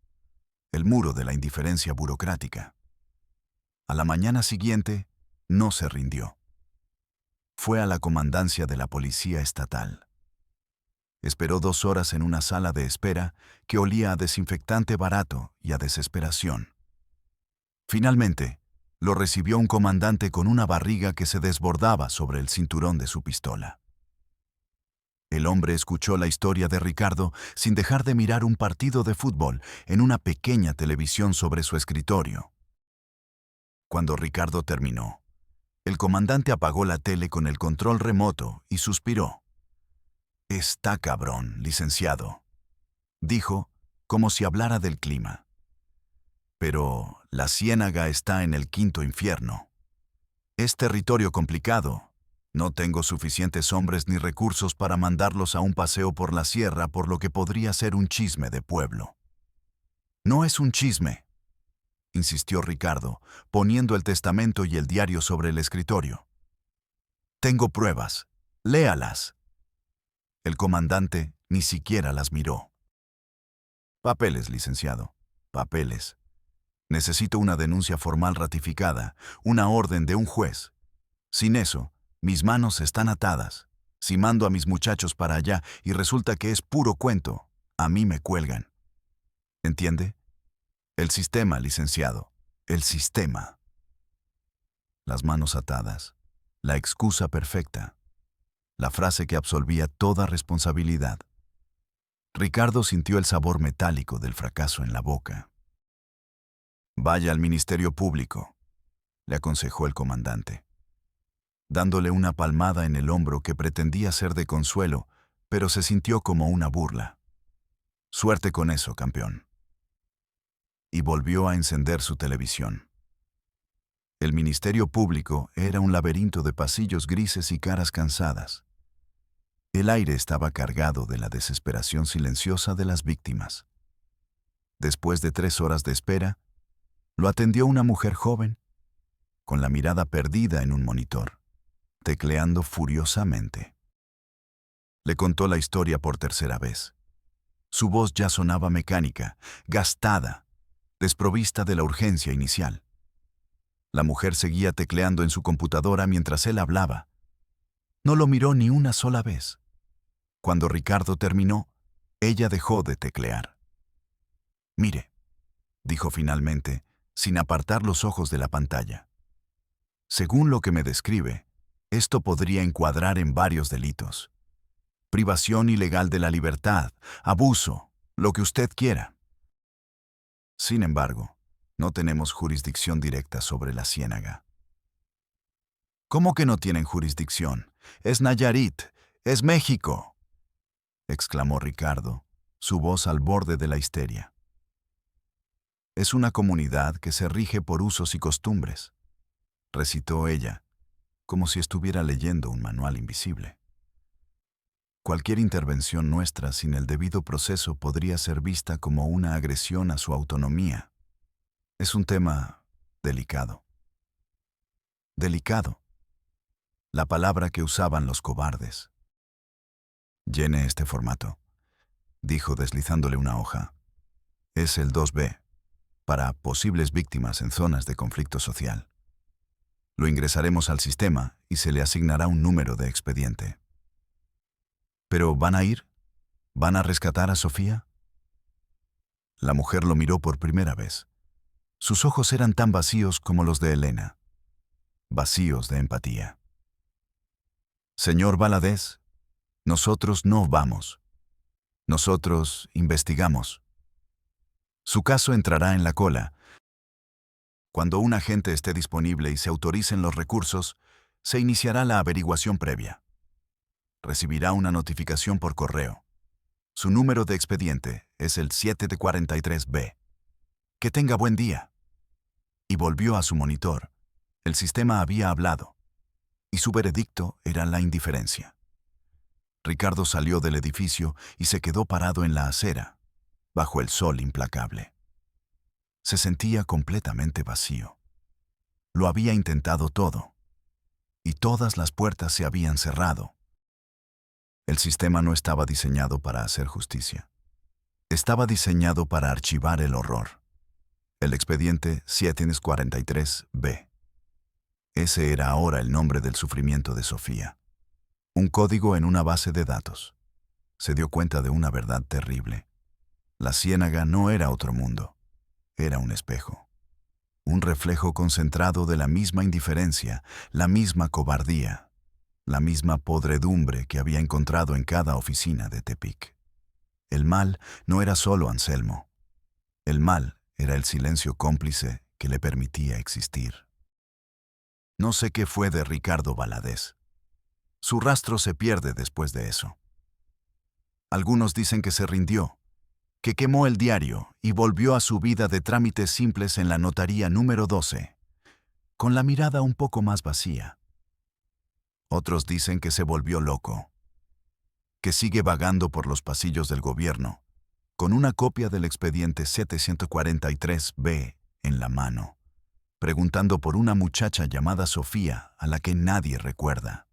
el muro de la indiferencia burocrática. A la mañana siguiente, no se rindió. Fue a la comandancia de la policía estatal. Esperó 2 horas en una sala de espera que olía a desinfectante barato y a desesperación. Finalmente, lo recibió un comandante con una barriga que se desbordaba sobre el cinturón de su pistola. El hombre escuchó la historia de Ricardo sin dejar de mirar un partido de fútbol en una pequeña televisión sobre su escritorio. Cuando Ricardo terminó, el comandante apagó la tele con el control remoto y suspiró. «Está cabrón, licenciado», dijo, como si hablara del clima. «Pero la ciénaga está en el 5º infierno. Es territorio complicado. No tengo suficientes hombres ni recursos para mandarlos a un paseo por la sierra, por lo que podría ser un chisme de pueblo». «No es un chisme», insistió Ricardo, poniendo el testamento y el diario sobre el escritorio. «Tengo pruebas. Léalas». El comandante ni siquiera las miró. «Papeles, licenciado. Papeles. Necesito una denuncia formal ratificada, una orden de un juez. Sin eso, mis manos están atadas. Si mando a mis muchachos para allá y resulta que es puro cuento, a mí me cuelgan. ¿Entiende? El sistema, licenciado. El sistema. Las manos atadas. La excusa perfecta. La frase que absolvía toda responsabilidad. Ricardo sintió el sabor metálico del fracaso en la boca. Vaya al Ministerio Público, le aconsejó el comandante, dándole una palmada en el hombro que pretendía ser de consuelo, pero se sintió como una burla. Suerte con eso, campeón. Y volvió a encender su televisión. El Ministerio Público era un laberinto de pasillos grises y caras cansadas. El aire estaba cargado de la desesperación silenciosa de las víctimas. Después de 3 horas de espera, lo atendió una mujer joven, con la mirada perdida en un monitor, tecleando furiosamente. Le contó la historia por tercera vez. Su voz ya sonaba mecánica, gastada, desprovista de la urgencia inicial. La mujer seguía tecleando en su computadora mientras él hablaba. No lo miró ni una sola vez. Cuando Ricardo terminó, ella dejó de teclear. «Mire», dijo finalmente, sin apartar los ojos de la pantalla. «Según lo que me describe, esto podría encuadrar en varios delitos. Privación ilegal de la libertad, abuso, lo que usted quiera. Sin embargo, no tenemos jurisdicción directa sobre la Ciénaga». «¿Cómo que no tienen jurisdicción? Es Nayarit, es México», exclamó Ricardo, su voz al borde de la histeria. «Es una comunidad que se rige por usos y costumbres», recitó ella, como si estuviera leyendo un manual invisible. «Cualquier intervención nuestra sin el debido proceso podría ser vista como una agresión a su autonomía. Es un tema delicado». Delicado. La palabra que usaban los cobardes. «Llene este formato», dijo deslizándole una hoja. «Es el 2B, para posibles víctimas en zonas de conflicto social. Lo ingresaremos al sistema y se le asignará un número de expediente». «¿Pero van a ir? ¿Van a rescatar a Sofía?» La mujer lo miró por primera vez. Sus ojos eran tan vacíos como los de Elena, vacíos de empatía. «Señor Valadez, nosotros no vamos. Nosotros investigamos. Su caso entrará en la cola. Cuando un agente esté disponible y se autoricen los recursos, se iniciará la averiguación previa. Recibirá una notificación por correo. Su número de expediente es el 7 de 43B. Que tenga buen día». Y volvió a su monitor. El sistema había hablado, y su veredicto era la indiferencia. Ricardo salió del edificio y se quedó parado en la acera, bajo el sol implacable. Se sentía completamente vacío. Lo había intentado todo, y todas las puertas se habían cerrado. El sistema no estaba diseñado para hacer justicia. Estaba diseñado para archivar el horror. El expediente 743B. Ese era ahora el nombre del sufrimiento de Sofía. Un código en una base de datos. Se dio cuenta de una verdad terrible. La Ciénaga no era otro mundo. Era un espejo. Un reflejo concentrado de la misma indiferencia, la misma cobardía, la misma podredumbre que había encontrado en cada oficina de Tepic. El mal no era solo Anselmo. El mal era el silencio cómplice que le permitía existir. No sé qué fue de Ricardo Valadez. Su rastro se pierde después de eso. Algunos dicen que se rindió, que quemó el diario y volvió a su vida de trámites simples en la notaría número 12, con la mirada un poco más vacía. Otros dicen que se volvió loco, que sigue vagando por los pasillos del gobierno, con una copia del expediente 743B en la mano, preguntando por una muchacha llamada Sofía a la que nadie recuerda.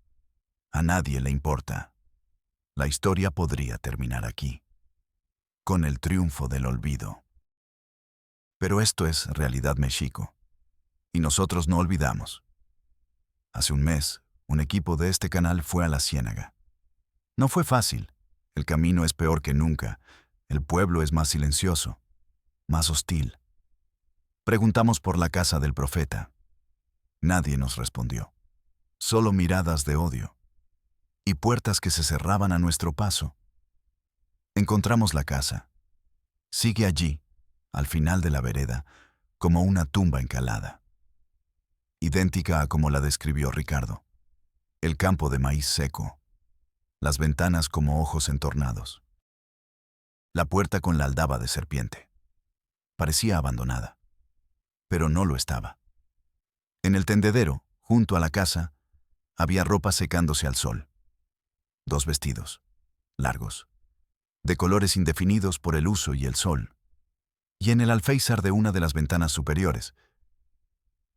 A nadie le importa. La historia podría terminar aquí, con el triunfo del olvido. Pero esto es Realidad México. Y nosotros no olvidamos. Hace un mes, un equipo de este canal fue a la Ciénaga. No fue fácil. El camino es peor que nunca. El pueblo es más silencioso, más hostil. Preguntamos por la casa del profeta. Nadie nos respondió. Solo miradas de odio. Y puertas que se cerraban a nuestro paso. Encontramos la casa. Sigue allí, al final de la vereda, como una tumba encalada. Idéntica a como la describió Ricardo. El campo de maíz seco. Las ventanas como ojos entornados. La puerta con la aldaba de serpiente. Parecía abandonada. Pero no lo estaba. En el tendedero, junto a la casa, había ropa secándose al sol. 2 vestidos, largos, de colores indefinidos por el uso y el sol. Y en el alféizar de una de las ventanas superiores,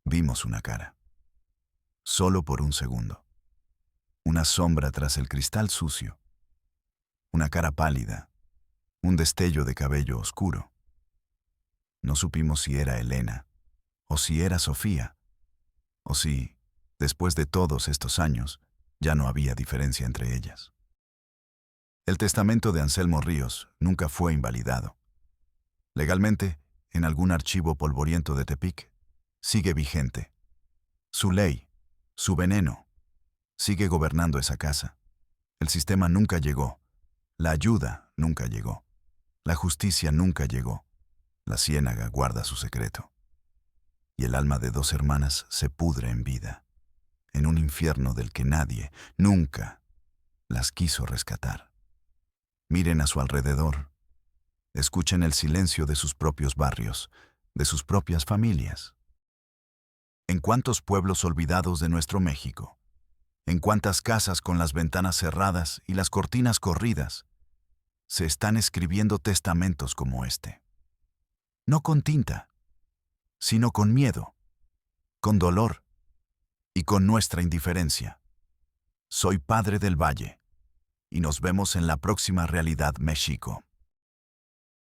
vimos una cara. Solo por un segundo. Una sombra tras el cristal sucio. Una cara pálida. Un destello de cabello oscuro. No supimos si era Elena, o si era Sofía, o si, después de todos estos años, ya no había diferencia entre ellas. El testamento de Anselmo Ríos nunca fue invalidado. Legalmente, en algún archivo polvoriento de Tepic, sigue vigente. Su ley, su veneno, sigue gobernando esa casa. El sistema nunca llegó. La ayuda nunca llegó. La justicia nunca llegó. La ciénaga guarda su secreto. Y el alma de 2 hermanas se pudre en vida, en un infierno del que nadie, nunca, las quiso rescatar. Miren a su alrededor. Escuchen el silencio de sus propios barrios, de sus propias familias. ¿En cuántos pueblos olvidados de nuestro México? ¿En cuántas casas con las ventanas cerradas y las cortinas corridas se están escribiendo testamentos como este? No con tinta, sino con miedo, con dolor y con nuestra indiferencia. Soy Padre del Valle y nos vemos en la próxima Realidad México.